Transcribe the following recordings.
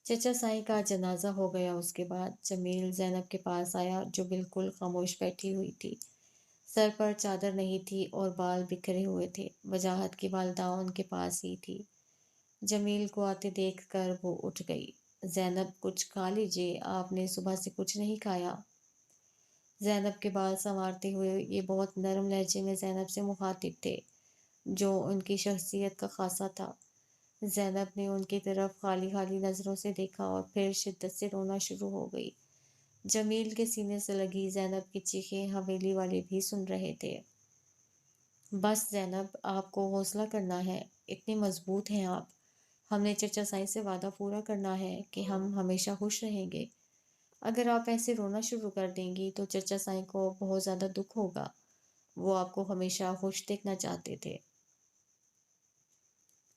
چچا سائیں کا جنازہ ہو گیا اس کے بعد جمیل زینب کے پاس آیا جو بالکل خاموش بیٹھی ہوئی تھی۔ سر پر چادر نہیں تھی اور بال بکھرے ہوئے تھے۔ وجاہت کی والدہ ان کے پاس ہی تھی۔ جمیل کو آتے دیکھ کر وہ اٹھ گئی۔ زینب کچھ کھا لیجیے، آپ نے صبح سے کچھ نہیں کھایا۔ زینب کے بال سنوارتے ہوئے یہ بہت نرم لہجے میں زینب سے مخاطب تھے جو ان کی شخصیت کا خاصہ تھا۔ زینب نے ان کی طرف خالی خالی نظروں سے دیکھا اور پھر شدت سے رونا شروع ہو گئی۔ جمیل کے سینے سے لگی زینب کی چیخیں حویلی والے بھی سن رہے تھے۔ بس زینب، آپ کو حوصلہ کرنا ہے، اتنی مضبوط ہیں آپ۔ ہم نے چچا سائی سے وعدہ پورا کرنا ہے کہ ہم ہمیشہ خوش رہیں گے۔ اگر آپ ایسے رونا شروع کر دیں گی تو چچا سائی کو بہت زیادہ دکھ ہوگا۔ وہ آپ کو ہمیشہ خوش دیکھنا چاہتے تھے۔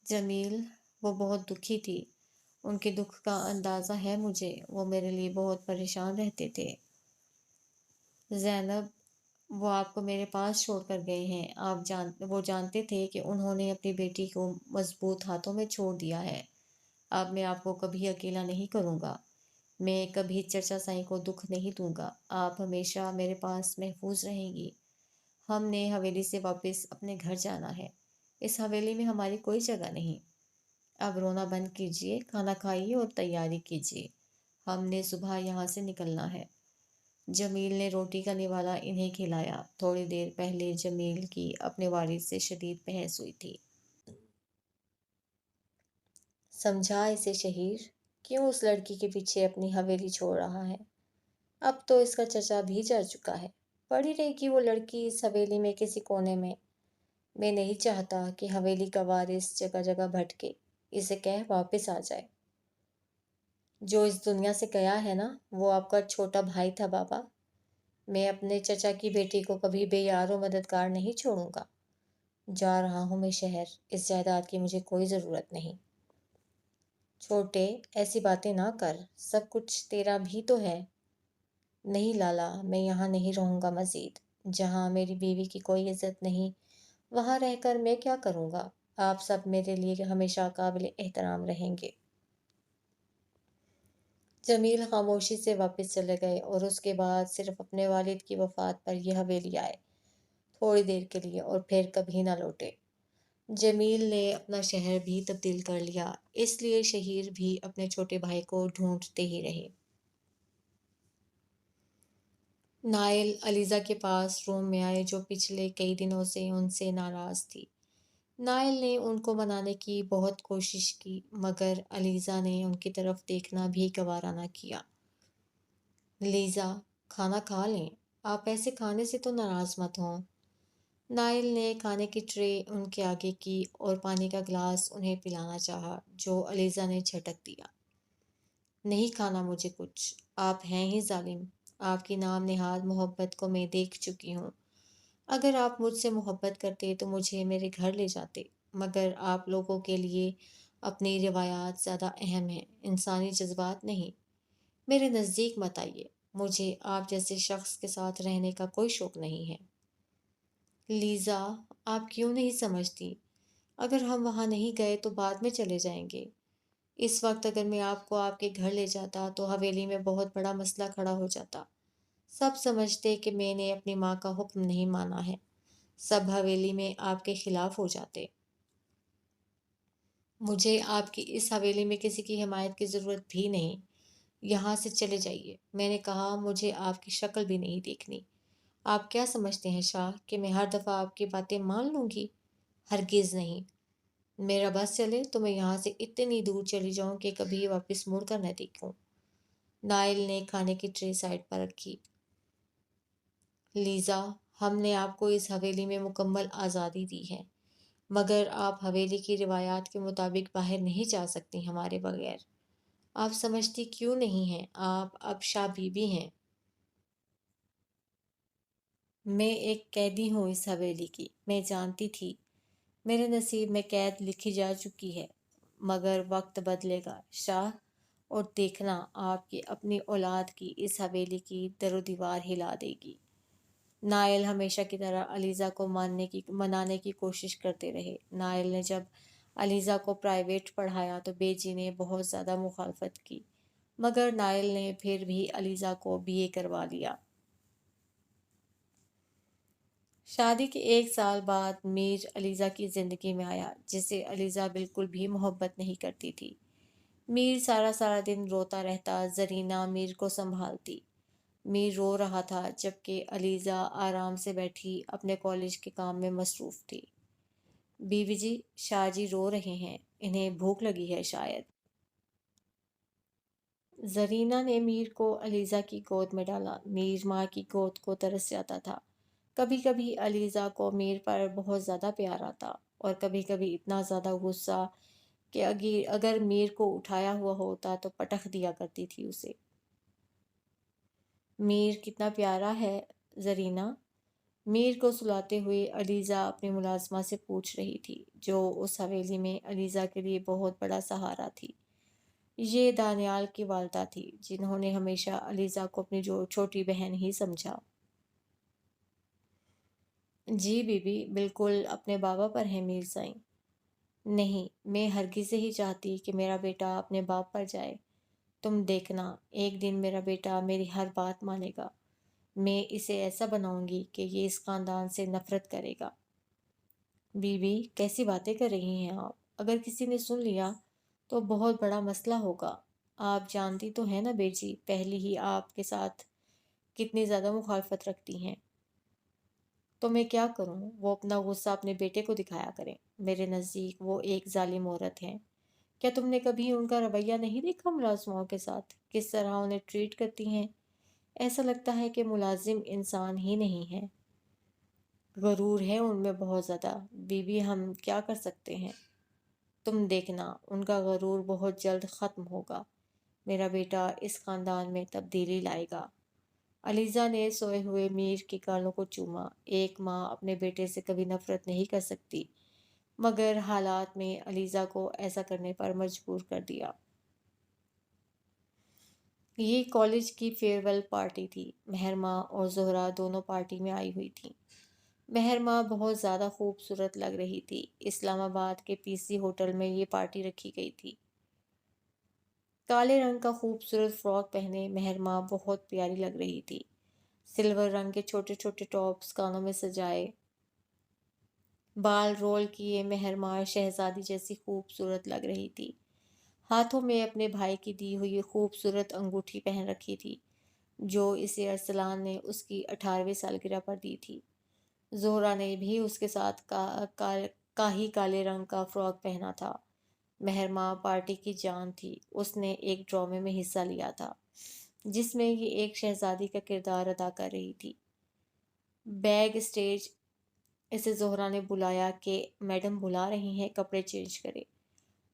جمیل، وہ بہت دکھی تھی۔ ان کے دکھ کا اندازہ ہے مجھے، وہ میرے لیے بہت پریشان رہتے تھے۔ زینب، وہ آپ کو میرے پاس چھوڑ کر گئے ہیں۔ وہ جانتے تھے کہ انہوں نے اپنی بیٹی کو مضبوط ہاتھوں میں چھوڑ دیا ہے۔ اب میں آپ کو کبھی اکیلا نہیں کروں گا۔ میں کبھی چچا سائی کو دکھ نہیں دوں گا۔ آپ ہمیشہ میرے پاس محفوظ رہیں گی۔ ہم نے حویلی سے واپس اپنے گھر جانا ہے۔ اس حویلی میں ہماری کوئی جگہ نہیں۔ اب رونا بند کیجیے، کھانا کھائیے اور تیاری کیجیے۔ ہم نے صبح یہاں سے نکلنا ہے۔ جمیل نے روٹی کا نوالا انہیں کھلایا۔ تھوڑی دیر پہلے جمیل کی اپنے والد سے شدید بحث ہوئی تھی۔ سمجھا اسے شہیر، کیوں اس لڑکی کے پیچھے اپنی حویلی چھوڑ رہا ہے؟ اب تو اس کا چچا بھی جا چکا ہے، پڑی رہے گی وہ لڑکی اس حویلی میں کسی کونے میں۔ میں نہیں چاہتا کہ حویلی کا وارث جگہ جگہ بھٹکے۔ اسے کہہ واپس آ جائے۔ جو اس دنیا سے گیا ہے نا، وہ آپ کا چھوٹا بھائی تھا بابا۔ میں اپنے چچا کی بیٹی کو کبھی بے یار و مددگار نہیں چھوڑوں گا۔ جا رہا ہوں میں شہر، اس جائیداد کی مجھے کوئی ضرورت نہیں۔ چھوٹے، ایسی باتیں نہ کر، سب کچھ تیرا بھی تو ہے۔ نہیں لالا، میں یہاں نہیں رہوں گا مزید۔ جہاں میری بیوی کی کوئی عزت نہیں، وہاں رہ کر میں کیا کروں گا؟ آپ سب میرے لیے ہمیشہ قابل احترام رہیں گے۔ جمیل خاموشی سے واپس چلے گئے اور اس کے بعد صرف اپنے والد کی وفات پر یہ حویلی آئے، تھوڑی دیر کے لیے، اور پھر کبھی نہ لوٹے۔ جمیل نے اپنا شہر بھی تبدیل کر لیا، اس لیے شہیر بھی اپنے چھوٹے بھائی کو ڈھونڈتے ہی رہے۔ نائل علیزہ کے پاس روم میں آئے جو پچھلے کئی دنوں سے ان سے ناراض تھی۔ نائل نے ان کو منانے کی بہت کوشش کی مگر علیزہ نے ان کی طرف دیکھنا بھی گوارا نہ کیا۔ لیزا، کھانا کھا لیں، آپ ایسے کھانے سے تو ناراض مت ہوں۔ نائل نے کھانے کی ٹرے ان کے آگے کی اور پانی کا گلاس انہیں پلانا چاہا جو علیزہ نے جھٹک دیا۔ نہیں کھانا مجھے کچھ، آپ ہیں ہی ظالم۔ آپ کی نام نہاد محبت کو میں دیکھ چکی ہوں۔ اگر آپ مجھ سے محبت کرتے تو مجھے میرے گھر لے جاتے، مگر آپ لوگوں کے لیے اپنی روایات زیادہ اہم ہیں، انسانی جذبات نہیں۔ میرے نزدیک مت آئیے، مجھے آپ جیسے شخص کے ساتھ رہنے کا کوئی شوق نہیں ہے۔ لیزا، آپ کیوں نہیں سمجھتی؟ اگر ہم وہاں نہیں گئے تو بعد میں چلے جائیں گے۔ اس وقت اگر میں آپ کو آپ کے گھر لے جاتا تو حویلی میں بہت بڑا مسئلہ کھڑا ہو جاتا۔ سب سمجھتے کہ میں نے اپنی ماں کا حکم نہیں مانا ہے۔ سب حویلی میں آپ کے خلاف ہو جاتے۔ مجھے آپ کی اس حویلی میں کسی کی حمایت کی ضرورت بھی نہیں۔ یہاں سے چلے جائیے، میں نے کہا۔ مجھے آپ کی شکل بھی نہیں دیکھنی۔ آپ کیا سمجھتے ہیں شاہ کہ میں ہر دفعہ آپ کی باتیں مان لوں گی؟ ہرگز نہیں۔ میرا بس چلے تو میں یہاں سے اتنی دور چلی جاؤں کہ کبھی واپس مڑ کر نہ دیکھوں۔ نائل نے کھانے کی ٹرے سائڈ پر رکھی۔ لیزا، ہم نے آپ کو اس حویلی میں مکمل آزادی دی ہے، مگر آپ حویلی کی روایات کے مطابق باہر نہیں جا سکتی ہمارے بغیر۔ آپ سمجھتی کیوں نہیں ہیں؟ آپ اب شاہ بی بی ہیں۔ میں ایک قیدی ہوں اس حویلی کی، میں جانتی تھی۔ میرے نصیب میں قید لکھی جا چکی ہے، مگر وقت بدلے گا شاہ، اور دیکھنا آپ کی اپنی اولاد کی اس حویلی کی در و دیوار ہلا دے گی۔ نائل ہمیشہ کی طرح علیزہ کو منانے کی کوشش کرتے رہے۔ نائل نے جب علیزہ کو پرائیویٹ پڑھایا تو بیجی نے بہت زیادہ مخالفت کی، مگر نائل نے پھر بھی علیزہ کو BA کروا لیا۔ شادی کے 1 سال بعد میر علیزہ کی زندگی میں آیا، جسے علیزہ بالکل بھی محبت نہیں کرتی تھی۔ میر سارا دن روتا رہتا، زرینہ میر کو سنبھالتی۔ میر رو رہا تھا جبکہ علیزہ آرام سے بیٹھی اپنے کالج کے کام میں مصروف تھی۔ بیوی جی، شاہ جی رو رہے ہیں، انہیں بھوک لگی ہے شاید۔ زرینہ نے میر کو علیزہ کی گود میں ڈالا۔ میر ماں کی گود کو ترس جاتا تھا۔ کبھی کبھی علیزہ کو میر پر بہت زیادہ پیار آتا اور کبھی کبھی اتنا زیادہ غصہ کہ اگر میر کو اٹھایا ہوا ہوتا تو پٹخ دیا کرتی تھی اسے۔ میر کتنا پیارا ہے زرینہ، میر کو سلاتے ہوئے علیزہ اپنی ملازمہ سے پوچھ رہی تھی، جو اس حویلی میں علیزہ کے لیے بہت بڑا سہارا تھی۔ یہ دانیال کی والدہ تھی، جنہوں نے ہمیشہ علیزہ کو اپنی جو چھوٹی بہن ہی سمجھا۔ جی بی بی، بالکل اپنے بابا پر ہے میر زائیں۔ نہیں، میں ہرگز نہیں چاہتی کہ میرا بیٹا اپنے باپ پر جائے۔ تم دیکھنا، ایک دن میرا بیٹا میری ہر بات مانے گا۔ میں اسے ایسا بناؤں گی کہ یہ اس خاندان سے نفرت کرے گا۔ بی بی، کیسی باتیں کر رہی ہیں آپ؟ اگر کسی نے سن لیا تو بہت بڑا مسئلہ ہوگا۔ آپ جانتی تو ہیں نا بیٹی، پہلے ہی آپ کے ساتھ کتنی زیادہ مخالفت رکھتی ہیں۔ تو میں کیا کروں؟ وہ اپنا غصہ اپنے بیٹے کو دکھایا کریں۔ میرے نزدیک وہ ایک ظالم عورت ہیں۔ کیا تم نے کبھی ان کا رویہ نہیں دیکھا ملازموں کے ساتھ؟ کس طرح انہیں ٹریٹ کرتی ہیں؟ ایسا لگتا ہے کہ ملازم انسان ہی نہیں ہے۔ غرور ہے ان میں بہت زیادہ۔ بی بی، ہم کیا کر سکتے ہیں؟ تم دیکھنا، ان کا غرور بہت جلد ختم ہوگا۔ میرا بیٹا اس خاندان میں تبدیلی لائے گا۔ علیزہ نے سوئے ہوئے میر کے گالوں کو چوما۔ ایک ماں اپنے بیٹے سے کبھی نفرت نہیں کر سکتی، مگر حالات میں علیزہ کو ایسا کرنے پر مجبور کر دیا۔ یہ کالج کی فیئرویل پارٹی تھی۔ مہرماں اور زہرہ دونوں پارٹی میں آئی ہوئی تھیں۔ مہرماں بہت زیادہ خوبصورت لگ رہی تھی۔ اسلام آباد کے PC ہوٹل میں یہ پارٹی رکھی گئی تھی۔ کالے رنگ کا خوبصورت فراک پہنے مہرماں بہت پیاری لگ رہی تھی۔ سلور رنگ کے چھوٹے چھوٹے ٹاپس کانوں میں سجائے، بال رول کیے مہرماں شہزادی جیسی خوبصورت لگ رہی تھی۔ ہاتھوں میں اپنے بھائی کی دی ہوئی خوبصورت انگوٹھی پہن رکھی تھی، جو اسے ارسلان نے اس کی 18ویں سالگرہ پر دی تھی۔ زہرہ نے بھی اس کے ساتھ کاہی کالے رنگ کا فراک پہنا تھا۔ مہرماں پارٹی کی جان تھی۔ اس نے ایک ڈرامے میں حصہ لیا تھا جس میں یہ ایک شہزادی کا کردار ادا کر رہی تھی۔ بیک اسٹیج اسے زہرہ نے بلایا کہ میڈم بلا رہی ہیں، کپڑے چینج کرے۔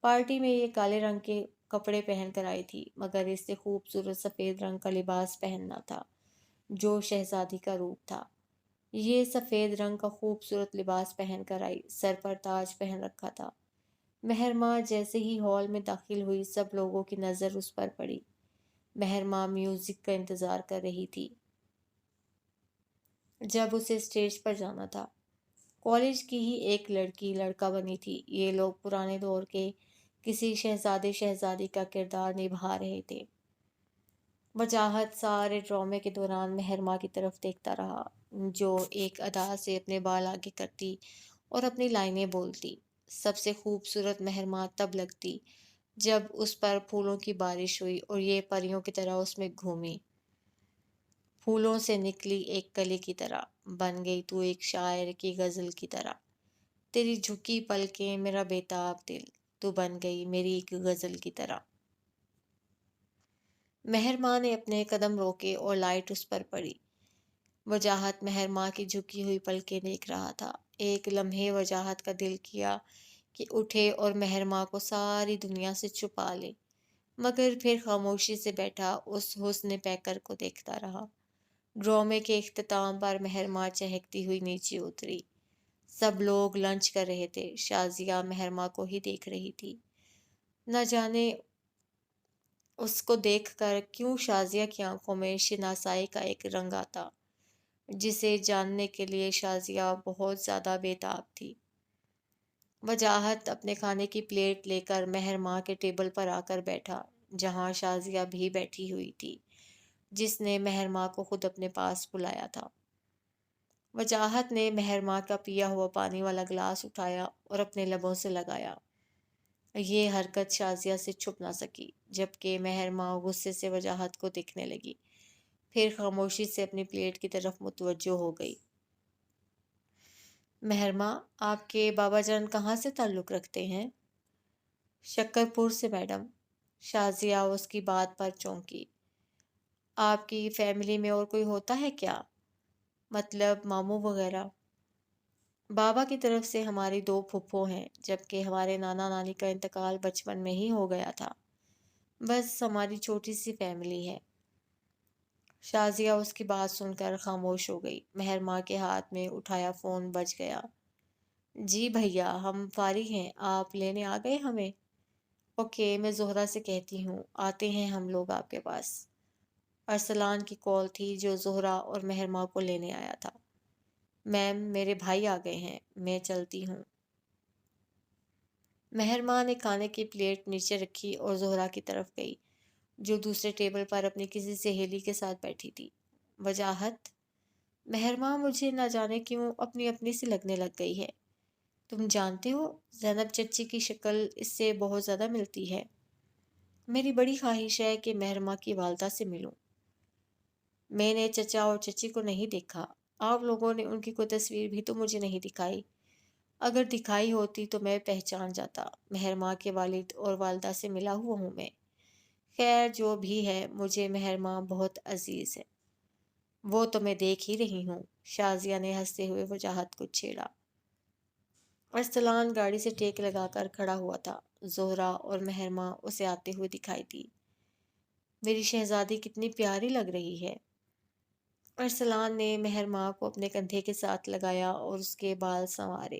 پارٹی میں یہ کالے رنگ کے کپڑے پہن کر آئی تھی، مگر اس سے خوبصورت سفید رنگ کا لباس پہننا تھا جو شہزادی کا روپ تھا۔ یہ سفید رنگ کا خوبصورت لباس پہن کر آئی، سر پر تاج پہن رکھا تھا۔ مہرماں جیسے ہی ہال میں داخل ہوئی، سب لوگوں کی نظر اس پر پڑی۔ مہرماں میوزک کا انتظار کر رہی تھی جب اسے اسٹیج پر جانا تھا۔ کالج کی ہی ایک لڑکی لڑکا بنی تھی۔ یہ لوگ پرانے دور کے کسی شہزادی کا کردار نبھا رہے تھے۔ وجاہت سارے ڈرامے کے دوران مہرماں کی طرف دیکھتا رہا، جو ایک ادا سے اپنے بال آگے کرتی اور اپنی لائنیں بولتی۔ سب سے خوبصورت مہرماں تب لگتی جب اس پر پھولوں کی بارش ہوئی اور یہ پریوں کی طرح اس میں گھومی۔ پھولوں سے نکلی ایک کلی کی طرح بن گئی تو ایک شاعر کی غزل کی طرح۔ تیری جھکی پلکیں میرا بےتاب دل، تو بن گئی میری ایک غزل کی طرح۔ مہرماں نے اپنے قدم روکے اور لائٹ اس پر پڑی۔ وجاہت مہرماں کی جھکی ہوئی پلکیں دیکھ رہا تھا۔ ایک لمحے وجاہت کا دل کیا کہ اٹھے اور مہرماں کو ساری دنیا سے چھپا لے، مگر پھر خاموشی سے بیٹھا اس حسن پیکر کو دیکھتا رہا۔ ڈرامے کے اختتام پر مہرماں چہکتی ہوئی نیچے اتری۔ سب لوگ لنچ کر رہے تھے۔ شازیہ مہرماں کو ہی دیکھ رہی تھی۔ نہ جانے اس کو دیکھ کر کیوں شازیہ کی آنکھوں میں شناسائی کا ایک رنگ آتا، جسے جاننے کے لیے شازیہ بہت زیادہ بے تاب تھی۔ وجاہت اپنے کھانے کی پلیٹ لے کر مہر ماں کے ٹیبل پر آ کر بیٹھا، جہاں شازیہ بھی بیٹھی ہوئی تھی، جس نے مہر ماں کو خود اپنے پاس بلایا تھا۔ وجاہت نے مہر ماں کا پیا ہوا پانی والا گلاس اٹھایا اور اپنے لبوں سے لگایا۔ یہ حرکت شازیہ سے چھپ نہ سکی، جبکہ مہر ماں غصے سے وجاہت کو دیکھنے لگی، پھر خاموشی سے اپنی پلیٹ کی طرف متوجہ ہو گئی۔ مہر ماں، آپ کے بابا جان کہاں سے تعلق رکھتے ہیں؟ شکرپور سے میڈم۔ شازیہ اس کی بات پر چونکی۔ آپ کی فیملی میں اور کوئی ہوتا ہے کیا؟ مطلب ماموں وغیرہ؟ بابا کی طرف سے ہماری 2 پھپھو ہیں، جبکہ ہمارے نانا نانی کا انتقال بچپن میں ہی ہو گیا تھا۔ بس ہماری چھوٹی سی فیملی ہے۔ شازیہ اس کی بات سن کر خاموش ہو گئی۔ مہر ماں کے ہاتھ میں اٹھایا فون بج گیا۔ جی بھیا، ہم فارغ ہیں، آپ لینے آ گئے ہمیں؟ اوکے، میں زہرہ سے کہتی ہوں، آتے ہیں ہم لوگ آپ کے پاس۔ ارسلان کی کال تھی جو زہرہ اور مہر ماں کو لینے آیا تھا۔ میم، میرے بھائی آ گئے ہیں، میں چلتی ہوں۔ مہر ماں نے کھانے کی پلیٹ نیچے رکھی اور زہرہ کی طرف گئی، جو دوسرے ٹیبل پر اپنی کسی سہیلی کے ساتھ بیٹھی تھی۔ وجاہت، مہر ماں مجھے نہ جانے کیوں اپنی اپنی سی لگنے لگ گئی ہے۔ تم جانتے ہو، زینب چچی کی شکل اس سے بہت زیادہ ملتی ہے۔ میری بڑی خواہش ہے کہ مہر ماں کی والدہ سے ملوں۔ میں نے چچا اور چچی کو نہیں دیکھا۔ آپ لوگوں نے ان کی کوئی تصویر بھی تو مجھے نہیں دکھائی۔ اگر دکھائی ہوتی تو میں پہچان جاتا۔ مہر ماں کے والد اور والدہ سے ملا ہوا ہوں میں۔ خیر جو بھی ہے، مجھے مہر ماں بہت عزیز ہے۔ وہ تو میں دیکھ ہی رہی ہوں۔ شازیہ نے ہنستے ہوئے وجاہت کو چھیڑا۔ ارسلان گاڑی سے ٹیک لگا کر کھڑا ہوا تھا۔ زہرہ اور مہر ماں اسے آتے ہوئے دکھائی دی۔ میری شہزادی کتنی پیاری لگ رہی ہے۔ ارسلان نے مہر ماں کو اپنے کندھے کے ساتھ لگایا اور اس کے بال سنوارے۔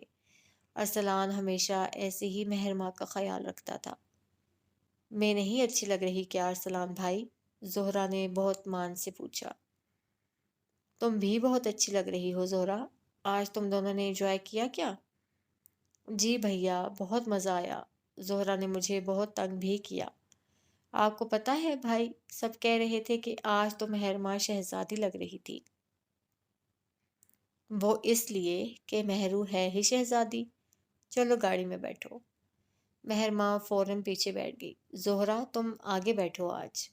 ارسلان ہمیشہ ایسے ہی مہر ماں کا خیال رکھتا تھا۔ میں نہیں اچھی لگ رہی کیا ارسلان بھائی؟ زہرہ نے بہت مان سے پوچھا۔ تم بھی بہت اچھی لگ رہی ہو زہرہ۔ آج تم دونوں نے انجوائے کیا کیا؟ جی بھیا، بہت مزہ آیا۔ زہرہ نے مجھے بہت تنگ بھی کیا۔ آپ کو پتہ ہے بھائی، سب کہہ رہے تھے کہ آج تو مہر ماں شہزادی لگ رہی تھی۔ وہ اس لیے کہ مہرو ہے ہی شہزادی۔ چلو گاڑی میں بیٹھو۔ مہر ماں فوراً پیچھے بیٹھ گئی۔ زہرہ، تم آگے بیٹھو آج۔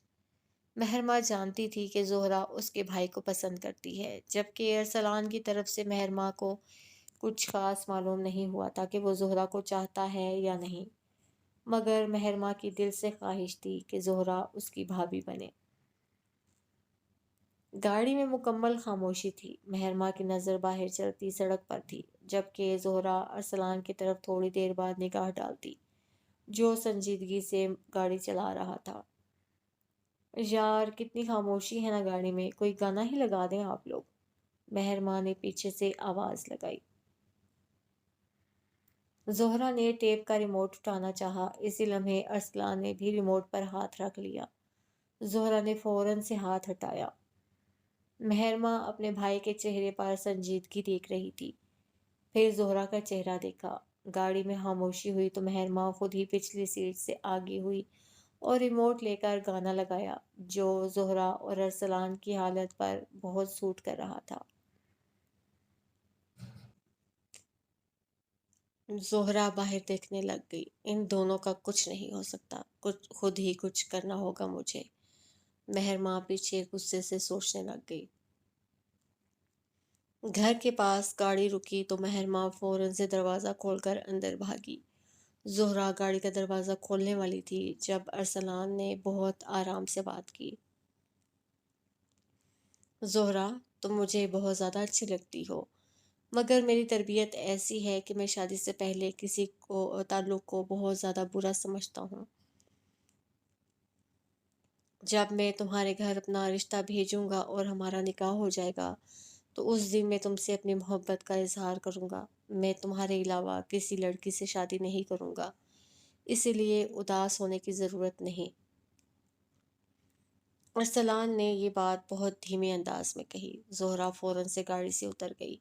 مہر ماں جانتی تھی کہ زہرہ اس کے بھائی کو پسند کرتی ہے، جبکہ ارسلان کی طرف سے مہر ماں کو کچھ خاص معلوم نہیں ہوا تھا کہ وہ زہرہ کو چاہتا ہے یا نہیں، مگر مہر ماں کی دل سے خواہش تھی کہ زہرہ اس کی بھابھی بنے۔ گاڑی میں مکمل خاموشی تھی۔ مہر ماں کی نظر باہر چلتی سڑک پر تھی، جبکہ زہرہ ارسلان کی طرف تھوڑی دیر بعد نگاہ ڈالتی، جو سنجیدگی سے گاڑی چلا رہا تھا۔ یار کتنی خاموشی ہے نا گاڑی میں، کوئی گانا ہی لگا دیں آپ لوگ۔ مہر ماں نے پیچھے سے آواز لگائی۔ زہرہ نے ٹیپ کا ریموٹ اٹھانا چاہا، اسی لمحے ارسلان نے بھی ریموٹ پر ہاتھ رکھ لیا۔ زہرہ نے فوراً سے ہاتھ ہٹایا۔ مہر ماں اپنے بھائی کے چہرے پر سنجیدگی دیکھ رہی تھی، پھر زہرہ کا چہرہ دیکھا۔ گاڑی میں خاموشی ہوئی تو مہر ماں خود ہی پچھلی سیٹ سے آگے ہوئی اور ریموٹ لے کر گانا لگایا، جو زہرہ اور ارسلان کی حالت پر بہت سوٹ کر رہا تھا۔ زہرہ باہر دیکھنے لگ گئی۔ ان دونوں کا کچھ نہیں ہو سکتا، خود ہی کچھ کرنا ہوگا مجھے۔ مہر ماں پیچھے غصے سے سوچنے لگ گئی۔ گھر کے پاس گاڑی رکی تو مہر ماں فوراً سے دروازہ کھول کر اندر بھاگی۔ زہرہ گاڑی کا دروازہ کھولنے والی تھی جب ارسلان نے بہت آرام سے بات کی۔ زہرہ، تم مجھے بہت زیادہ اچھی لگتی ہو، مگر میری تربیت ایسی ہے کہ میں شادی سے پہلے کسی کو تعلق کو بہت زیادہ برا سمجھتا ہوں۔ جب میں تمہارے گھر اپنا رشتہ بھیجوں گا اور ہمارا نکاح ہو جائے گا تو اس دن میں تم سے اپنی محبت کا اظہار کروں گا۔ میں تمہارے علاوہ کسی لڑکی سے شادی نہیں کروں گا، اسی لیے اداس ہونے کی ضرورت نہیں۔ ارسلان نے یہ بات بہت دھیمے انداز میں کہی۔ زہرہ فوراً سے گاڑی سے اتر گئی۔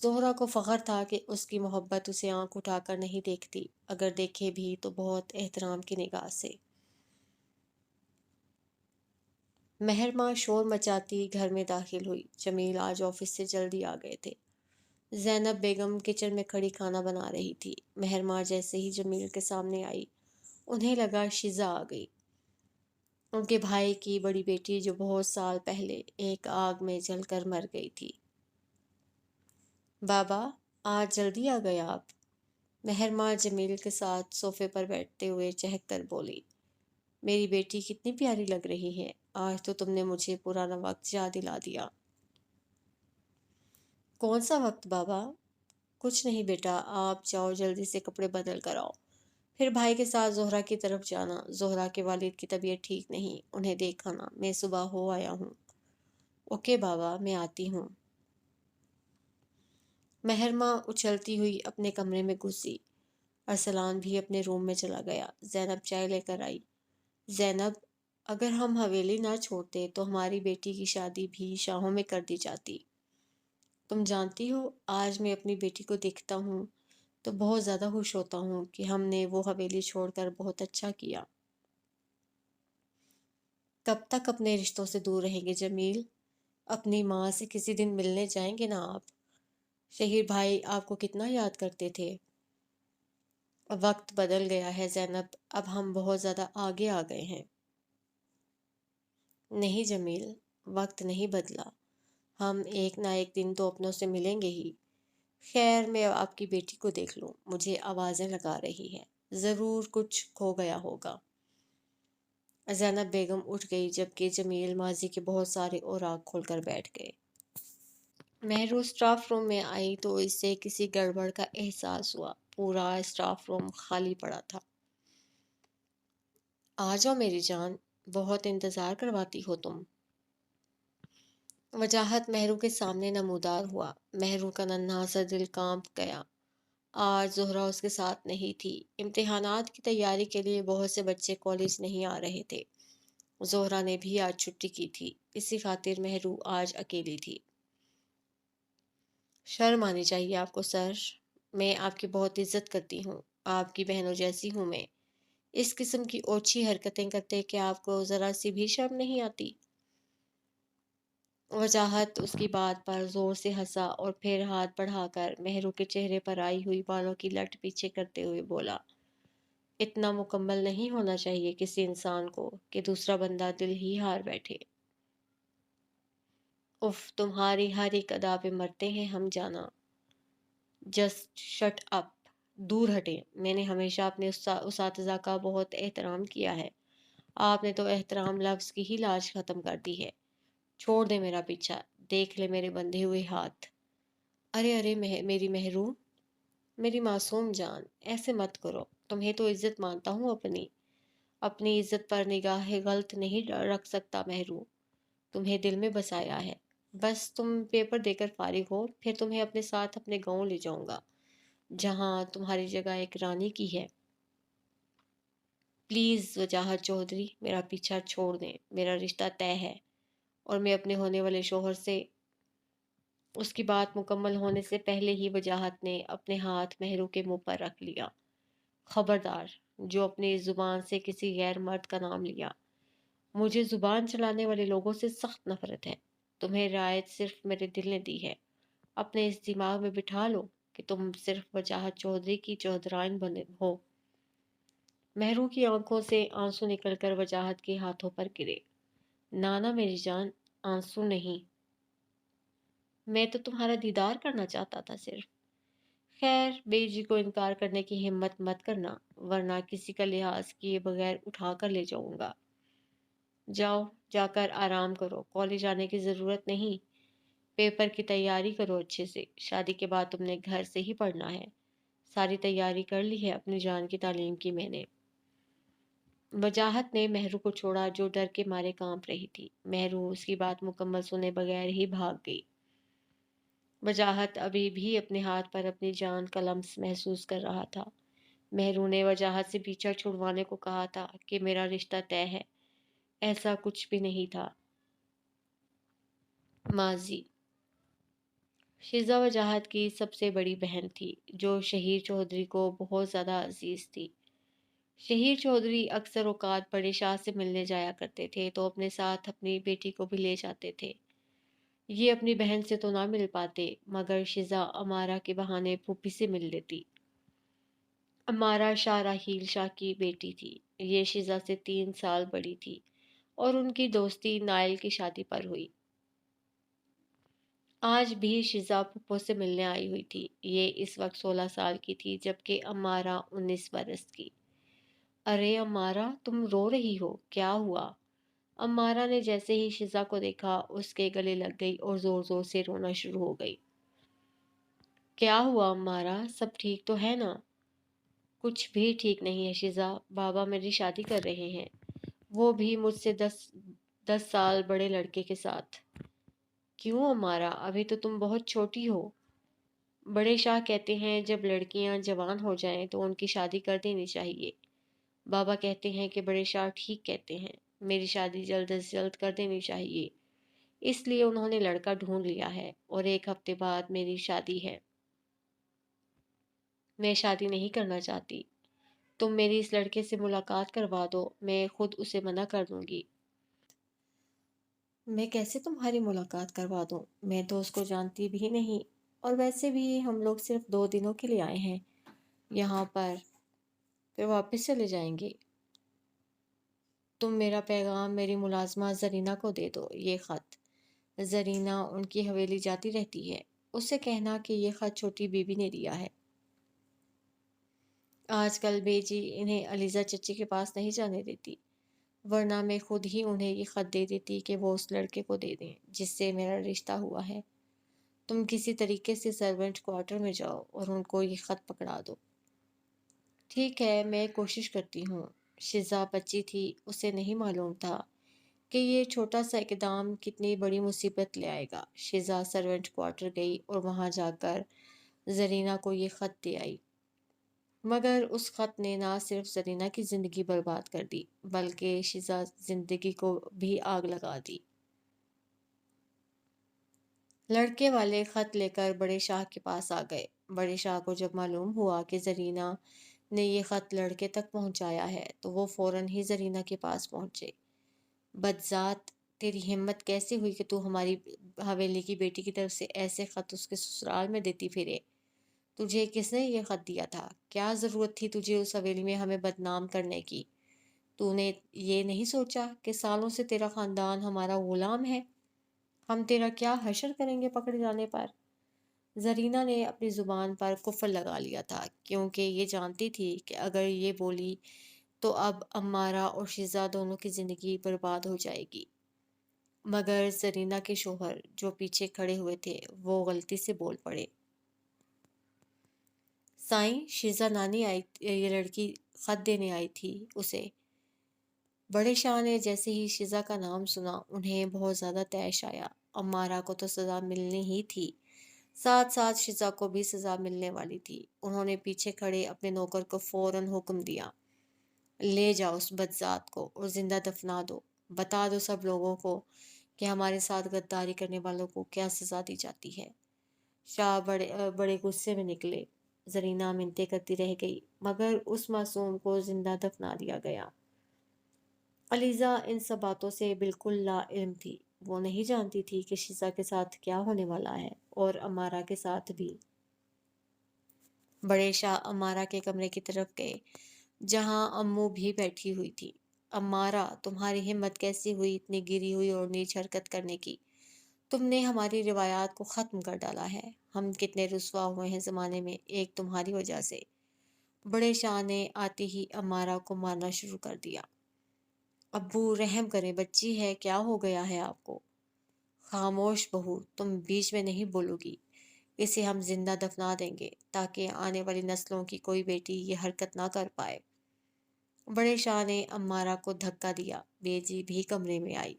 زہرا کو فخر تھا کہ اس کی محبت اسے آنکھ اٹھا کر نہیں دیکھتی، اگر دیکھے بھی تو بہت احترام کی نگاہ سے۔ مہرماں شور مچاتی گھر میں داخل ہوئی۔ جمیل آج آفس سے جلدی آ گئے تھے۔ زینب بیگم کچن میں کھڑی کھانا بنا رہی تھی۔ مہرماں جیسے ہی جمیل کے سامنے آئی، انہیں لگا شیزہ آ گئی، ان کے بھائی کی بڑی بیٹی جو بہت سال پہلے ایک آگ میں جل کر مر گئی تھی۔ بابا، آج جلدی آ گئے آپ؟ مہرماں جمیل کے ساتھ صوفے پر بیٹھتے ہوئے چہک کر بولی، میری بیٹی کتنی پیاری لگ رہی ہے، آج تو تم نے مجھے پرانا وقت یاد دلا دیا۔ کون سا وقت بابا؟ کچھ نہیں بیٹا، آپ جاؤ جلدی سے کپڑے بدل کر آؤ، پھر بھائی کے ساتھ زہرا کی طرف جانا۔ زہرا کے والد کی طبیعت ٹھیک نہیں، انہیں دیکھ آنا، میں صبح ہو آیا ہوں۔ اوکے بابا، میں آتی ہوں۔ مہرماں اچھلتی ہوئی اپنے کمرے میں گھسی۔ ارسلان بھی اپنے روم میں چلا گیا۔ زینب چائے لے کر آئی۔ زینب، اگر ہم حویلی نہ چھوڑتے تو ہماری بیٹی کی شادی بھی شاہوں میں کر دی جاتی۔ تم جانتی ہو، آج میں اپنی بیٹی کو دیکھتا ہوں تو بہت زیادہ خوش ہوتا ہوں کہ ہم نے وہ حویلی چھوڑ کر بہت اچھا کیا۔ کب تک اپنے رشتوں سے دور رہیں گے جمیل؟ اپنی ماں سے کسی دن ملنے جائیں گے نا آپ؟ شہیر بھائی آپ کو کتنا یاد کرتے تھے۔ وقت بدل گیا ہے زینب، اب ہم بہت زیادہ آگے آ گئے ہیں۔ نہیں جمیل، وقت نہیں بدلا، ہم ایک نہ ایک دن تو اپنوں سے ملیں گے ہی۔ خیر، میں آپ کی بیٹی کو دیکھ لوں، مجھے آوازیں لگا رہی ہے، ضرور کچھ کھو گیا ہوگا۔ زینب بیگم اٹھ گئی جبکہ جمیل ماضی کے بہت سارے اوراق کھول کر بیٹھ گئے۔ مہرو اسٹاف روم میں آئی تو اسے کسی گڑبڑ کا احساس ہوا۔ پورا اسٹاف روم خالی پڑا تھا۔ آ جاؤ میری جان، بہت انتظار کرواتی ہو تم۔ وجاہت مہرو کے سامنے نمودار ہوا۔ مہرو کا ننھا سا دل کانپ گیا۔ آج زہرا اس کے ساتھ نہیں تھی۔ امتحانات کی تیاری کے لیے بہت سے بچے کالج نہیں آ رہے تھے۔ زہرا نے بھی آج چھٹی کی تھی، اسی خاطر مہرو آج اکیلی تھی۔ شرم آنی چاہیے آپ کو سر، میں آپ کی بہت عزت کرتی ہوں، آپ کی بہنوں جیسی ہوں میں، اس قسم کی اوچھی حرکتیں کرتے کہ آپ کو ذرا سی بھی شرم نہیں آتی۔ وجاہت اس کی بات پر زور سے ہنسا اور پھر ہاتھ بڑھا کر مہرو کے چہرے پر آئی ہوئی بالوں کی لٹ پیچھے کرتے ہوئے بولا، اتنا مکمل نہیں ہونا چاہیے کسی انسان کو کہ دوسرا بندہ دل ہی ہار بیٹھے۔ اف، تمہاری ہر ایک ادا پہ مرتے ہیں ہم جانا۔ جسٹ شٹ اپ، دور ہٹیں، میں نے ہمیشہ اپنے اساتذہ کا بہت احترام کیا ہے، آپ نے تو احترام لفظ کی ہی لاج ختم کر دی ہے۔ چھوڑ دے میرا پیچھا، دیکھ لے میرے بندھے ہوئے ہاتھ۔ ارے ارے میری مہرو، میری معصوم جان، ایسے مت کرو، تمہیں تو عزت مانتا ہوں اپنی، اپنی عزت پر نگاہ غلط نہیں رکھ سکتا مہرو، تمہیں دل میں بسایا ہے، بس تم پیپر دے کر فارغ ہو، پھر تمہیں اپنے ساتھ اپنے گاؤں لے جاؤں گا، جہاں تمہاری جگہ ایک رانی کی ہے۔ پلیز وجاہت چودھری، میرا پیچھا چھوڑ دیں، میرا رشتہ طے ہے، اور میں اپنے ہونے والے شوہر سے… اس کی بات مکمل ہونے سے پہلے ہی وجاہت نے اپنے ہاتھ مہرو کے منہ پر رکھ لیا۔ خبردار، جو اپنی زبان سے کسی غیر مرد کا نام لیا، مجھے زبان چلانے والے لوگوں سے سخت نفرت ہے۔ تمہیں رعایت صرف میرے دل نے دی ہے، اپنے اس دماغ میں بٹھا لو کہ تم صرف وجاہت چودھری کی چودرائن بنے ہو۔ مہرو کی آنکھوں سے آنسو نکل کر وجاہت کے ہاتھوں پر گرے۔ نانا میری جان، آنسو نہیں، میں تو تمہارا دیدار کرنا چاہتا تھا صرف۔ خیر، بے جی کو انکار کرنے کی ہمت مت کرنا، ورنہ کسی کا لحاظ کیے بغیر اٹھا کر لے جاؤں گا۔ جاؤ، جا کر آرام کرو، کالج آنے کی ضرورت نہیں، پیپر کی تیاری کرو اچھے سے، شادی کے بعد تم نے گھر سے ہی پڑھنا ہے، ساری تیاری کر لی ہے اپنی جان کی تعلیم کی میں نے۔ وجاہت نے مہرو کو چھوڑا جو ڈر کے مارے کانپ رہی تھی۔ مہرو اس کی بات مکمل سنے بغیر ہی بھاگ گئی۔ وجاہت ابھی بھی اپنے ہاتھ پر اپنی جان کا لمس محسوس کر رہا تھا۔ مہرو نے وجاہت سے پیچھا چھڑوانے کو کہا تھا کہ میرا رشتہ طے ہے، ایسا کچھ بھی نہیں تھا۔ ماضی شیزا وجاہت کی سب سے بڑی بہن تھی جو شہیر چودھری کو بہت زیادہ عزیز تھی۔ شہیر چودھری اکثر اوقات بڑے شاہ سے ملنے جایا کرتے تھے تو اپنے ساتھ اپنی بیٹی کو بھی لے جاتے تھے۔ یہ اپنی بہن سے تو نہ مل پاتے مگر شیزا امارا کے بہانے پھوپھی سے مل لیتی۔ امارا شاہ راحیل شاہ کی بیٹی تھی۔ یہ شیزا سے 3 سال بڑی تھی اور ان کی دوستی نائل کی شادی پر ہوئی۔ آج بھی شیزا پھپھو سے ملنے آئی ہوئی تھی۔ یہ اس وقت 16 سال کی تھی جبکہ امارا 19 برس کی۔ ارے امارا تم رو رہی ہو، کیا ہوا؟ امارا نے جیسے ہی شیزا کو دیکھا اس کے گلے لگ گئی اور زور زور سے رونا شروع ہو گئی۔ کیا ہوا امارا، سب ٹھیک تو ہے نا؟ کچھ بھی ٹھیک نہیں ہے شیزا، بابا میری شادی کر رہے ہیں، وہ بھی مجھ سے 10 سال بڑے لڑکے کے ساتھ۔ کیوں امارا، ابھی تو تم بہت چھوٹی ہو۔ بڑے شاہ کہتے ہیں جب لڑکیاں جوان ہو جائیں تو ان کی شادی کر دینی چاہیے۔ بابا کہتے ہیں کہ بڑے شاہ ٹھیک کہتے ہیں، میری شادی جلد از جلد کر دینی چاہیے، اس لیے انہوں نے لڑکا ڈھونڈ لیا ہے اور 1 ہفتے بعد میری شادی ہے۔ میں شادی نہیں کرنا چاہتی، تم میری اس لڑکے سے ملاقات کروا دو، میں خود اسے منع کر دوں گی۔ میں کیسے تمہاری ملاقات کروا دوں؟ میں تو اس کو جانتی بھی نہیں، اور ویسے بھی ہم لوگ صرف 2 دنوں کے لیے آئے ہیں یہاں پر، پھر واپس چلے جائیں گے۔ تم میرا پیغام میری ملازمہ زرینہ کو دے دو، یہ خط۔ زرینہ ان کی حویلی جاتی رہتی ہے، اس سے کہنا کہ یہ خط چھوٹی بیوی نے دیا ہے۔ آج کل بیجی انہیں علیزہ چچی کے پاس نہیں جانے دیتی، ورنہ میں خود ہی انہیں یہ خط دے دیتی کہ وہ اس لڑکے کو دے دیں جس سے میرا رشتہ ہوا ہے۔ تم کسی طریقے سے سرونٹ کوارٹر میں جاؤ اور ان کو یہ خط پکڑا دو۔ ٹھیک ہے، میں کوشش کرتی ہوں۔ شیزا بچی تھی، اسے نہیں معلوم تھا کہ یہ چھوٹا سا اقدام کتنی بڑی مصیبت لے آئے گا۔ شیزا سرونٹ کوارٹر گئی اور وہاں جا کر زرینہ کو یہ خط دے آئی، مگر اس خط نے نہ صرف زرینہ کی زندگی برباد کر دی بلکہ شیزا زندگی کو بھی آگ لگا دی۔ لڑکے والے خط لے کر بڑے شاہ کے پاس آ گئے۔ بڑے شاہ کو جب معلوم ہوا کہ زرینہ نے یہ خط لڑکے تک پہنچایا ہے تو وہ فوراً ہی زرینہ کے پاس پہنچے۔ بدذات، تیری ہمت کیسے ہوئی کہ تو ہماری حویلی کی بیٹی کی طرف سے ایسے خط اس کے سسرال میں دیتی پھرے؟ تجھے کس نے یہ خط دیا تھا؟ کیا ضرورت تھی تجھے اس حویلی میں ہمیں بدنام کرنے کی؟ تو نے یہ نہیں سوچا کہ سالوں سے تیرا خاندان ہمارا غلام ہے؟ ہم تیرا کیا حشر کریں گے پکڑے جانے پر؟ زرینہ نے اپنی زبان پر قفل لگا لیا تھا کیونکہ یہ جانتی تھی کہ اگر یہ بولی تو اب امارا اور شیزا دونوں کی زندگی برباد ہو جائے گی۔ مگر زرینہ کے شوہر جو پیچھے کھڑے ہوئے تھے وہ غلطی سے بول پڑے۔ سائیں، شیزا نانی آئی، یہ لڑکی خط دینے آئی تھی اسے۔ بڑے شاہ نے جیسے ہی شیزا کا نام سنا انہیں بہت زیادہ طیش آیا۔ امارا کو تو سزا ملنی ہی تھی، ساتھ ساتھ شیزا کو بھی سزا ملنے والی تھی۔ انہوں نے پیچھے کھڑے اپنے نوکر کو فوراً حکم دیا، لے جاؤ اس بدذات کو اور زندہ دفنا دو، بتا دو سب لوگوں کو کہ ہمارے ساتھ غداری کرنے والوں کو کیا سزا دی جاتی ہے۔ شاہ بڑے غصے میں نکلے۔ زرینہ منتیں کرتی رہ گئی مگر اس معصوم کو زندہ دفنا دیا گیا۔ علیزہ ان سب باتوں سے بالکل لا علم تھی، وہ نہیں جانتی تھی کہ شیزا کے ساتھ کیا ہونے والا ہے اور امارا کے ساتھ بھی۔ بڑے شاہ امارا کے کمرے کی طرف گئے جہاں امو بھی بیٹھی ہوئی تھی۔ امارا، تمہاری ہمت کیسی ہوئی اتنی گری ہوئی اور نیچ حرکت کرنے کی؟ تم نے ہماری روایات کو ختم کر ڈالا ہے، ہم کتنے رسوا ہوئے ہیں زمانے میں ایک تمہاری وجہ سے۔ بڑے شاہ نے آتے ہی امارا کو مارنا شروع کر دیا۔ ابو رحم کریں، بچی ہے، کیا ہو گیا ہے آپ کو؟ خاموش بہو، تم بیچ میں نہیں بولو گی، اسے ہم زندہ دفنا دیں گے تاکہ آنے والی نسلوں کی کوئی بیٹی یہ حرکت نہ کر پائے۔ بڑے شاہ نے امارا کو دھکا دیا، بیجی بھی کمرے میں آئی۔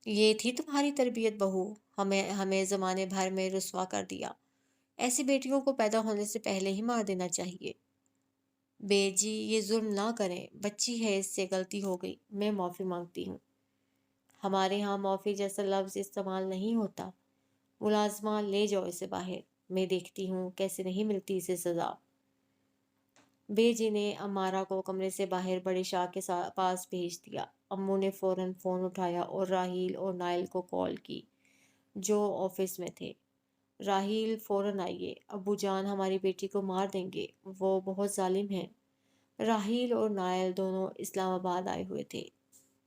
یہ تھی تمہاری تربیت بہو، ہمیں زمانے بھر میں رسوا کر دیا، ایسی بیٹیوں کو پیدا ہونے سے پہلے ہی مار دینا چاہیے۔ بیجی یہ ظلم نہ کریں، بچی ہے، اس سے غلطی ہو گئی، میں معافی مانگتی ہوں۔ ہمارے ہاں معافی جیسا لفظ استعمال نہیں ہوتا، ملازمہ لے جاؤ اسے باہر، میں دیکھتی ہوں کیسے نہیں ملتی اسے سزا۔ بے جی نے امارا کو کمرے سے باہر بڑے شاہ کے پاس بھیج دیا۔ امو نے فوراً فون اٹھایا اور راہیل اور نائل کو کال کی جو آفس میں تھے۔ راہیل فوراً آئیے، ابو جان ہماری بیٹی کو مار دیں گے، وہ بہت ظالم ہیں۔ راہیل اور نائل دونوں اسلام آباد آئے ہوئے تھے۔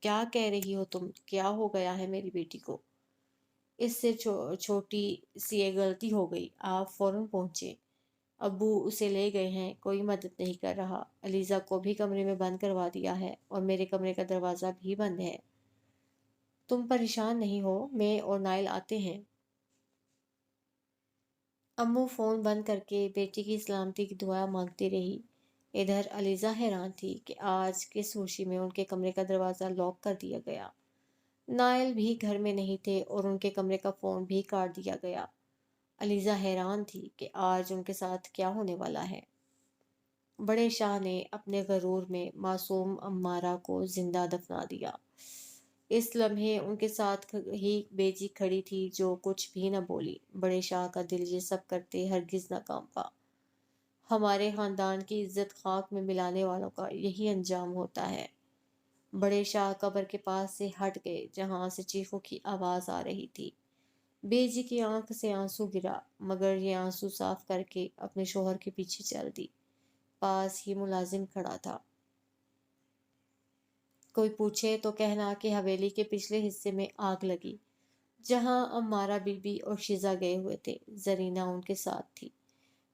کیا کہہ رہی ہو تم؟ کیا ہو گیا ہے میری بیٹی کو؟ اس سے چھوٹی سی ایک غلطی ہو گئی، آپ فوراً پہنچے۔ ابو اسے لے گئے ہیں، کوئی مدد نہیں کر رہا۔ علیزہ کو بھی کمرے میں بند کروا دیا ہے اور میرے کمرے کا دروازہ بھی بند ہے۔ تم پریشان نہیں ہو، میں اور نائل آتے ہیں۔ امو فون بند کر کے بیٹی کی سلامتی کی دعا مانگتی رہی۔ ادھر علیزہ حیران تھی کہ آج کس خوشی میں ان کے کمرے کا دروازہ لاک کر دیا گیا۔ نائل بھی گھر میں نہیں تھے اور ان کے کمرے کا فون بھی کاٹ دیا گیا۔ علیزہ حیران تھی کہ آج ان کے ساتھ کیا ہونے والا ہے۔ بڑے شاہ نے اپنے غرور میں معصوم امارہ کو زندہ دفنا دیا۔ اس لمحے ان کے ساتھ ہی بیجی کھڑی تھی جو کچھ بھی نہ بولی۔ بڑے شاہ کا دل یہ سب کرتے ہرگز نہ کانپا۔ ہمارے خاندان کی عزت خاک میں ملانے والوں کا یہی انجام ہوتا ہے۔ بڑے شاہ قبر کے پاس سے ہٹ گئے جہاں سے چیخوں کی آواز آ رہی تھی۔ بیجی کی آنکھ سے آنسو گرا مگر یہ آنسو صاف کر کے اپنے شوہر کے پیچھے چل دی۔ پاس ہی ملازم کھڑا تھا۔ کوئی پوچھے تو کہنا کہ حویلی کے پچھلے حصے میں آگ لگی جہاں امارہ بی بی اور شیزا گئے ہوئے تھے۔ زرینہ ان کے ساتھ تھی۔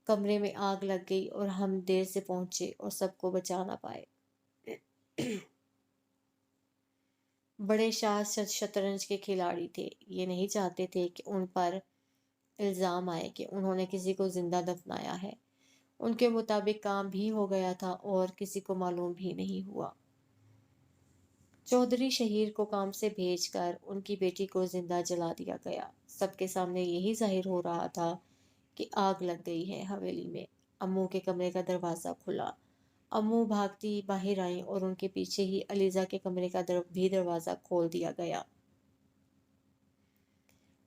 کمرے میں آگ لگ گئی اور ہم دیر سے پہنچے اور سب کو بچا نہ پائے۔ بڑے شاہ شطرنج کے کھلاڑی تھے، یہ نہیں چاہتے تھے کہ ان پر الزام آئے کہ انہوں نے کسی کو زندہ دفنایا ہے۔ ان کے مطابق کام بھی ہو گیا تھا اور کسی کو معلوم بھی نہیں ہوا۔ چودھری شہیر کو کام سے بھیج کر ان کی بیٹی کو زندہ جلا دیا گیا۔ سب کے سامنے یہی ظاہر ہو رہا تھا کہ آگ لگ گئی ہے حویلی میں۔ امو کے کمرے کا دروازہ کھلا۔ امو بھاگتی باہر آئیں اور ان کے پیچھے ہی علیزہ کے کمرے کا بھی دروازہ کھول دیا گیا۔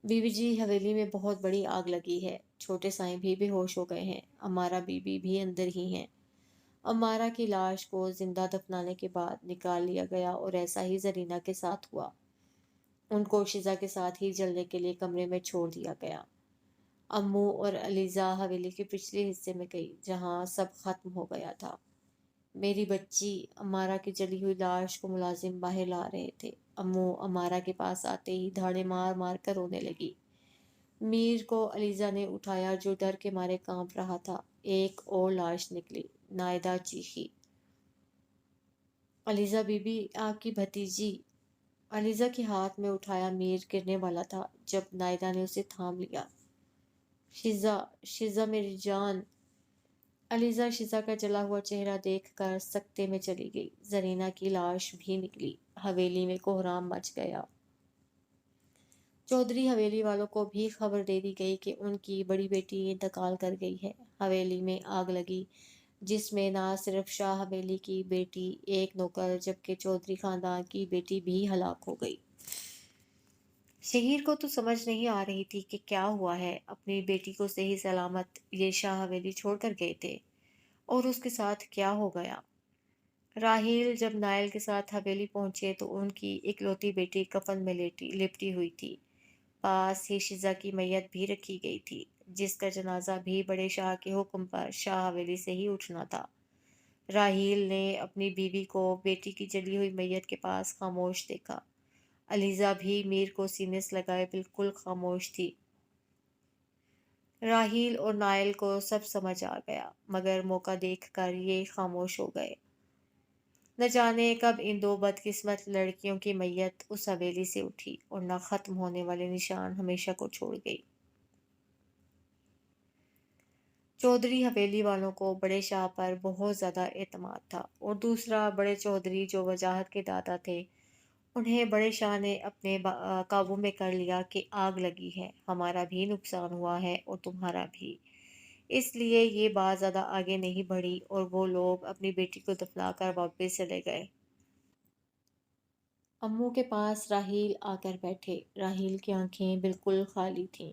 بی بی جی، حویلی میں بہت بڑی آگ لگی ہے، چھوٹے سائیں بھی بے ہوش ہو گئے ہیں، امارہ بی بی بھی اندر ہی ہیں۔ امارہ کی لاش کو زندہ دفنانے کے بعد نکال لیا گیا اور ایسا ہی زرینہ کے ساتھ ہوا۔ ان کو شیزا کے ساتھ ہی جلنے کے لیے کمرے میں چھوڑ دیا گیا۔ امو اور علیزہ حویلی کے پچھلے حصے میں گئی جہاں سب ختم ہو گیا تھا۔ میری بچی، امارہ کی جلی ہوئی لاش کو ملازم باہر لا رہے تھے۔ امو امارہ کے پاس آتے ہی دھاڑے مار مار کر رونے لگی۔ میر کو علیزہ نے اٹھایا جو ڈر کے مارے کانپ رہا تھا۔ ایک اور لاش نکلی۔ نائدہ چیخی، علیزہ بی بی، آپ کی بھتیجی! علیزہ کے ہاتھ میں اٹھایا میر گرنے والا تھا جب نائدہ نے اسے تھام لیا۔ شیزا، شیزا میری جان! علیزہ شیزا کا جلا ہوا چہرہ دیکھ کر سکتے میں چلی گئی۔ زرینہ کی لاش بھی نکلی۔ حویلی میں کوہرام مچ گیا۔ چودھری حویلی والوں کو بھی خبر دے دی گئی کہ ان کی بڑی بیٹی انتقال کر گئی ہے۔ حویلی میں آگ لگی جس میں نہ صرف شاہ حویلی کی بیٹی، ایک نوکر جبکہ چودھری خاندان کی بیٹی بھی ہلاک ہو گئی۔ شہیر کو تو سمجھ نہیں آ رہی تھی کہ کیا ہوا ہے۔ اپنی بیٹی کو صحیح سلامت یہ شاہ حویلی چھوڑ کر گئے تھے اور اس کے ساتھ کیا ہو گیا۔ راہیل جب نائل کے ساتھ حویلی پہنچے تو ان کی اکلوتی بیٹی کفن میں لپٹی ہوئی تھی۔ پاس ہی شیزا کی میت بھی رکھی گئی تھی جس کا جنازہ بھی بڑے شاہ کے حکم پر شاہ حویلی سے ہی اٹھنا تھا۔ راہیل نے اپنی بیوی کو بیٹی کی جلی ہوئی میت کے پاس خاموش دیکھا۔ علیزہ بھی میر کو سینے سے لگائے بالکل خاموش تھی۔ راہیل اور نائل کو سب سمجھ آ گیا مگر موقع دیکھ کر یہ خاموش ہو گئے۔ نہ جانے کب ان دو بدقسمت لڑکیوں کی میت اس حویلی سے اٹھی اور نہ ختم ہونے والے نشان ہمیشہ کو چھوڑ گئی۔ چودھری حویلی والوں کو بڑے شاہ پر بہت زیادہ اعتماد تھا اور دوسرا بڑے چودھری جو وجاہت کے داتا تھے، انہیں بڑے شاہ نے اپنے قابو میں کر لیا کہ آگ لگی ہے، ہمارا بھی نقصان ہوا ہے اور تمہارا بھی۔ اس لیے یہ بات زیادہ آگے نہیں بڑھی اور وہ لوگ اپنی بیٹی کو دفنا کر واپس چلے گئے۔ امو کے پاس راہیل آ کر بیٹھے۔ راہیل کی آنکھیں بالکل خالی تھیں۔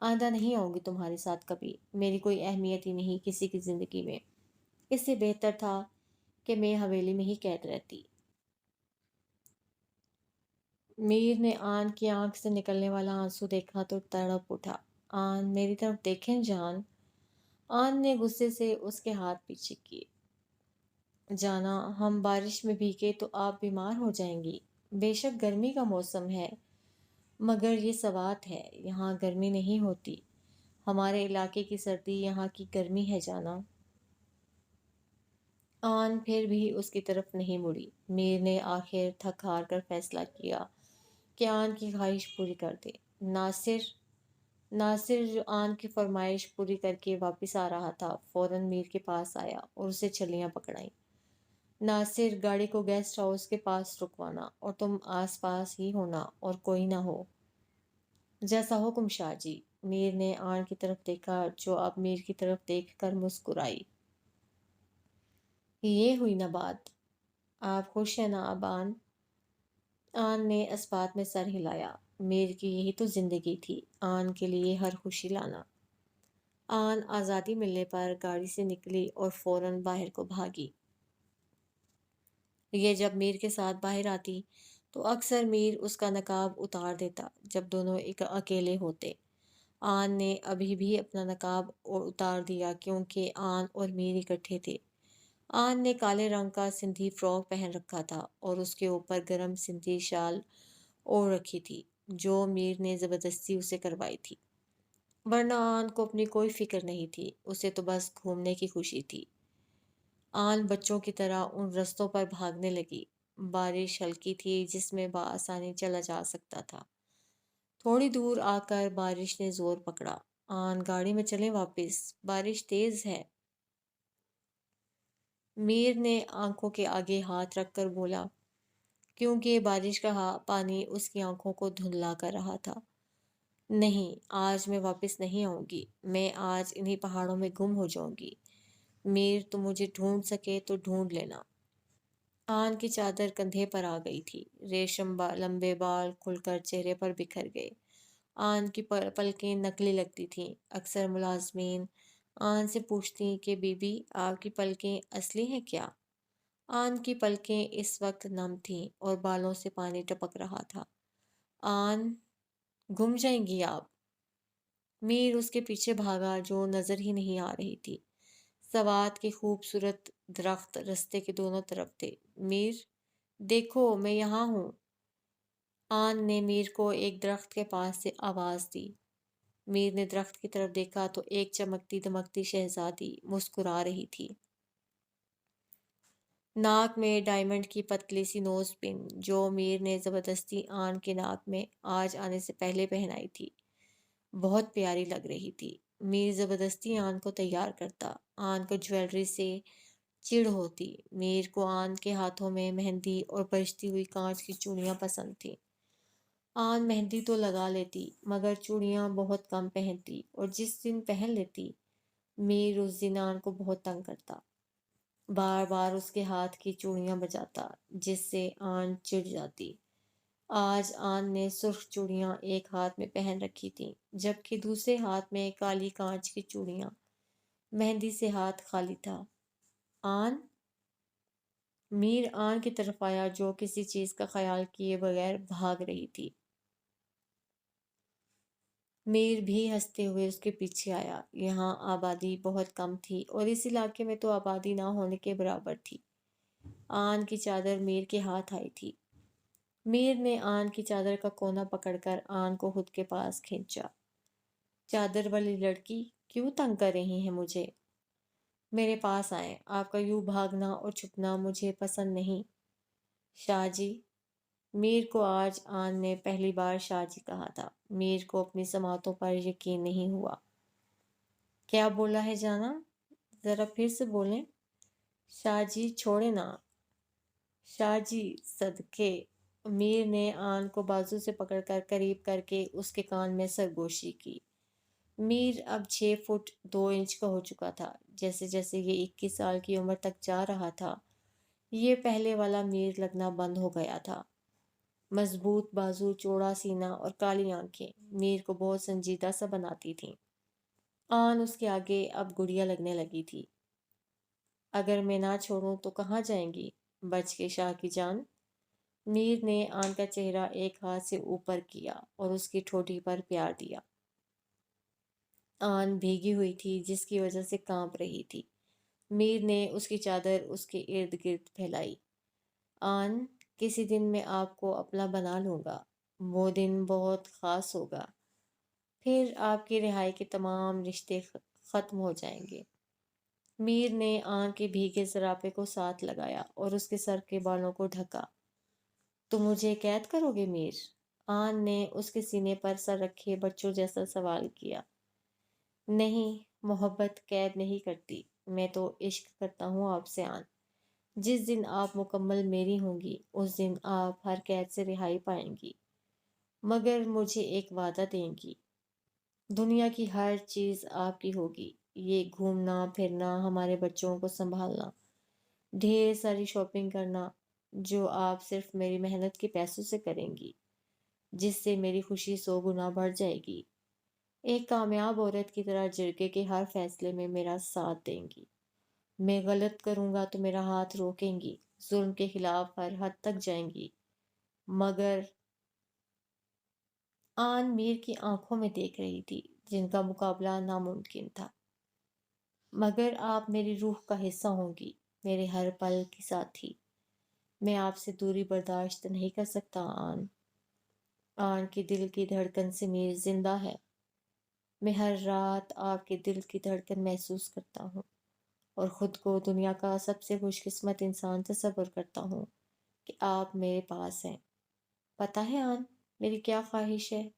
آئندہ نہیں آؤں گی تمہارے ساتھ کبھی، میری کوئی اہمیت ہی نہیں کسی کی زندگی میں، اس سے بہتر تھا کہ میں حویلی میں ہی قید رہتی۔ میر نے آن کی آنکھ سے نکلنے والا آنسو دیکھا تو تڑپ اٹھا۔ آن میری طرف دیکھیں جان۔ آن نے غصے سے اس کے ہاتھ پیچھے کیے۔ جانا، ہم بارش میں بھیگے تو آپ بیمار ہو جائیں گی۔ بے شک گرمی کا موسم ہے، مگر یہ سوات ہے، یہاں گرمی نہیں ہوتی۔ ہمارے علاقے کی سردی یہاں کی گرمی ہے جانا۔ آن پھر بھی اس کی طرف نہیں مڑی۔ میر نے آخر تھک ہار کر فیصلہ کیا کہ آن کی خواہش پوری کر دے۔ ناصر جو آن کی فرمائش پوری کر کے واپس آ رہا تھا فوراً میر کے پاس آیا اور اسے چھلیاں پکڑائیں۔ ناصر، گاڑی کو گیسٹ ہاؤس کے پاس رکوانا اور تم آس پاس ہی ہونا اور کوئی نہ ہو۔ جیسا حکم شاہ جی۔ میر نے آن کی طرف دیکھا جو اب میر کی طرف دیکھ کر مسکرائی۔ یہ ہوئی نا بات، آپ خوش ہیں نا اب آن؟ آن نے اس بات میں سر ہلایا۔ میر کی یہی تو زندگی تھی، آن کے لیے ہر خوشی لانا۔ آن آزادی ملنے پر گاڑی سے نکلی اور فوراً باہر کو بھاگی۔ یہ جب میر کے ساتھ باہر آتی تو اکثر میر اس کا نقاب اتار دیتا جب دونوں اکیلے ہوتے۔ آن نے ابھی بھی اپنا نقاب اتار دیا کیونکہ آن اور میر اکٹھے تھے۔ آن نے کالے رنگ کا سندھی فراک پہن رکھا تھا اور اس کے اوپر گرم سندھی شال اوڑھ رکھی تھی جو میر نے زبردستی اسے کروائی تھی، ورنہ آن کو اپنی کوئی فکر نہیں تھی، اسے تو بس گھومنے کی خوشی تھی۔ آن بچوں کی طرح ان رستوں پر بھاگنے لگی۔ بارش ہلکی تھی جس میں بآسانی چلا جا سکتا تھا۔ تھوڑی دور آ کر بارش نے زور پکڑا۔ آن گاڑی میں چلیں واپس، بارش تیز ہے۔ میر نے آنکھوں کے آگے ہاتھ رکھ کر بولا، کیونکہ بارش کا پانی اس کی آنکھوں کو دھندلا کر رہا تھا۔ نہیں، آج میں واپس نہیں آؤں گی، میں آج انہی پہاڑوں میں گم ہو جاؤں گی۔ میر، تم مجھے ڈھونڈ سکے تو ڈھونڈ لینا۔ آن کی چادر کندھے پر آ گئی تھی، ریشم لمبے بال کھل کر چہرے پر بکھر گئے۔ آن کی پلکیں نکلی لگتی تھیں۔ اکثر ملازمین آن سے پوچھتی کہ بی بی، آپ کی پلکیں اصلی ہیں کیا؟ آن کی پلکیں اس وقت نم تھیں اور بالوں سے پانی ٹپک رہا تھا۔ آن، گم جائیں گی آپ؟ میر اس کے پیچھے بھاگا جو نظر ہی نہیں آ رہی تھی۔ سوات کے خوبصورت درخت رستے کے دونوں طرف تھے۔ میر، دیکھو میں یہاں ہوں۔ آن نے میر کو ایک درخت کے پاس سے آواز دی۔ میر نے درخت کی طرف دیکھا تو ایک چمکتی دمکتی شہزادی مسکرا رہی تھی، ناک میں ڈائمنڈ کی پتلی سی نوز پن جو میر نے زبردستی آن کے ناک میں آج آنے سے پہلے پہنائی تھی، بہت پیاری لگ رہی تھی۔ میر زبردستی آن کو تیار کرتا، آن کو جویلری سے چڑ ہوتی۔ میر کو آن کے ہاتھوں میں مہندی اور برشتی ہوئی کانچ کی چوڑیاں پسند تھیں۔ آن مہندی تو لگا لیتی مگر چوڑیاں بہت کم پہنتی اور جس دن پہن لیتی میر اس دن آن کو بہت تنگ کرتا، بار بار اس کے ہاتھ کی چوڑیاں بجاتا جس سے آن چڑ جاتی۔ آج آن نے سرخ چوڑیاں ایک ہاتھ میں پہن رکھی تھیں جبکہ دوسرے ہاتھ میں کالی کانچ کی چوڑیاں، مہندی سے ہاتھ خالی تھا۔ آن؟ میر آن کی طرف آیا جو کسی چیز کا خیال کیے بغیر بھاگ رہی تھی۔ میر بھی ہنستے ہوئے اس کے پیچھے آیا۔ یہاں آبادی بہت کم تھی اور اس علاقے میں تو آبادی نہ ہونے کے برابر تھی۔ آن کی چادر میر کے ہاتھ آئی تھی۔ میر نے آن کی چادر کا کونا پکڑ کر آن کو خود کے پاس کھینچا۔ چادر والی لڑکی، کیوں تنگ کر رہی ہیں مجھے؟ میرے پاس آئیں، آپ کا یوں بھاگنا اور چھپنا مجھے پسند نہیں۔ شاہ جی؟ میر کو آج آن نے پہلی بار شاہ جی کہا تھا۔ میر کو اپنی سماعتوں پر یقین نہیں ہوا۔ کیا بولا ہے جانا؟ ذرا پھر سے بولیں۔ شاہ جی چھوڑیں نا۔ شاہ جی صدقے۔ میر نے آن کو بازو سے پکڑ کر قریب کر کے اس کے کان میں سرگوشی کی۔ میر اب 6 فٹ 2 انچ کا ہو چکا تھا۔ جیسے جیسے یہ 21 سال کی عمر تک جا رہا تھا یہ پہلے والا میر لگنا بند ہو گیا تھا۔ مضبوط بازو، چوڑا سینہ اور کالی آنکھیں میر کو بہت سنجیدہ سا بناتی تھیں۔ آن اس کے آگے اب گڑیا لگنے لگی تھی۔ اگر میں نہ چھوڑوں تو کہاں جائیں گی؟ بچ کے شاہ کی جان۔ میر نے آن کا چہرہ ایک ہاتھ سے اوپر کیا اور اس کی ٹھوٹی پر پیار دیا۔ آن بھیگی ہوئی تھی جس کی وجہ سے کانپ رہی تھی۔ میر نے اس کی چادر اس کے ارد گرد پھیلائی۔ آن، کسی دن میں آپ کو اپنا بنا لوں گا۔ وہ دن بہت خاص ہوگا۔ پھر آپ کی رہائی کے تمام رشتے ختم ہو جائیں گے۔ میر نے آن کے بھیگے زرافے کو ساتھ لگایا اور اس کے سر کے بالوں کو ڈھکا۔ تم مجھے قید کرو گے میر؟ آن نے اس کے سینے پر سر رکھے بچوں جیسا سوال کیا۔ نہیں، محبت قید نہیں کرتی، میں تو عشق کرتا ہوں آپ سے آن۔ جس دن آپ مکمل میری ہوں گی اس دن آپ ہر قید سے رہائی پائیں گی، مگر مجھے ایک وعدہ دیں گی۔ دنیا کی ہر چیز آپ کی ہوگی، یہ گھومنا پھرنا، ہمارے بچوں کو سنبھالنا، ڈھیر ساری شاپنگ کرنا جو آپ صرف میری محنت کے پیسوں سے کریں گی، جس سے میری خوشی 100 گنا بڑھ جائے گی۔ ایک کامیاب عورت کی طرح جرگے کے ہر فیصلے میں میرا ساتھ دیں گی۔ میں غلط کروں گا تو میرا ہاتھ روکیں گی، ظلم کے خلاف ہر حد تک جائیں گی، مگر آن میر کی آنکھوں میں دیکھ رہی تھی جن کا مقابلہ ناممکن تھا۔ مگر آپ میری روح کا حصہ ہوں گی، میرے ہر پل کی ساتھی۔ میں آپ سے دوری برداشت نہیں کر سکتا آن۔ آن کے دل کی دھڑکن سے میر زندہ ہے۔ میں ہر رات آپ کے دل کی دھڑکن محسوس کرتا ہوں اور خود کو دنیا کا سب سے خوش قسمت انسان تصور کرتا ہوں کہ آپ میرے پاس ہیں۔ پتہ ہے آن، میری کیا خواہش ہے؟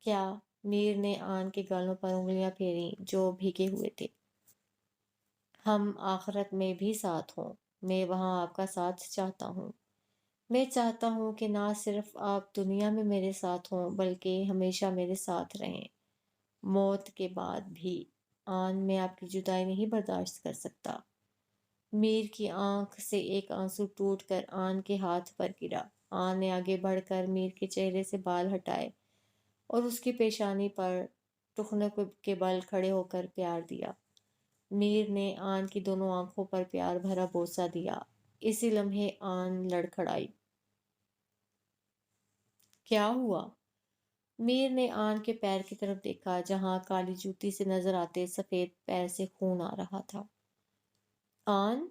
کیا؟ میر نے آن کے گالوں پر انگلیاں پھیریں جو بھیگے ہوئے تھے۔ ہم آخرت میں بھی ساتھ ہوں۔ میں وہاں آپ کا ساتھ چاہتا ہوں۔ میں چاہتا ہوں کہ نہ صرف آپ دنیا میں میرے ساتھ ہوں بلکہ ہمیشہ میرے ساتھ رہیں، موت کے بعد بھی۔ آن، میں آپ کی جدائی نہیں برداشت کر سکتا۔ میر کی آنکھ سے ایک آنسو ٹوٹ کر آن کے ہاتھ پر گرا۔ آن نے آگے بڑھ کر میر کے چہرے سے بال ہٹائے اور اس کی پیشانی پر ٹخنوں کے بل کھڑے ہو کر پیار دیا۔ میر نے آن کی دونوں آنکھوں پر پیار بھرا بوسہ دیا۔ اسی لمحے آن لڑکھڑائی۔ کیا ہوا؟ میر نے آن کے پیر کی طرف دیکھا جہاں کالی جوتی سے نظر آتے سفید پیر سے خون آ رہا تھا۔ آن؟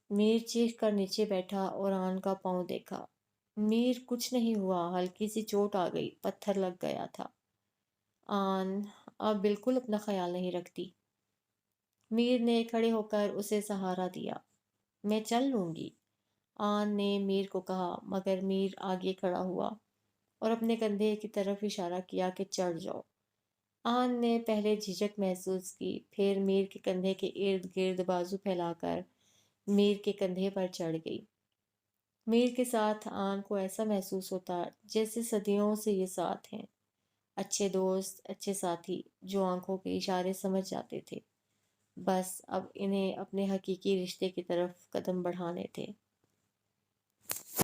میر چیخ کر نیچے بیٹھا اور آن کا پاؤں دیکھا۔ میر، کچھ نہیں ہوا، ہلکی سی چوٹ آ گئی، پتھر لگ گیا تھا۔ آن، آپ بالکل اپنا خیال نہیں رکھتی۔ میر نے کھڑے ہو کر اسے سہارا دیا۔ میں چل لوں گی، آن نے میر کو کہا، مگر میر آگے کھڑا ہوا اور اپنے کندھے کی طرف اشارہ کیا کہ چڑھ جاؤ۔ آن نے پہلے جھجک محسوس کی، پھر میر کے کندھے کے ارد گرد بازو پھیلا کر میر کے کندھے پر چڑھ گئی۔ میر کے ساتھ آن کو ایسا محسوس ہوتا جیسے صدیوں سے یہ ساتھ ہیں، اچھے دوست، اچھے ساتھی جو آنکھوں کے اشارے سمجھ جاتے تھے۔ بس اب انہیں اپنے حقیقی رشتے کی طرف قدم بڑھانے تھے۔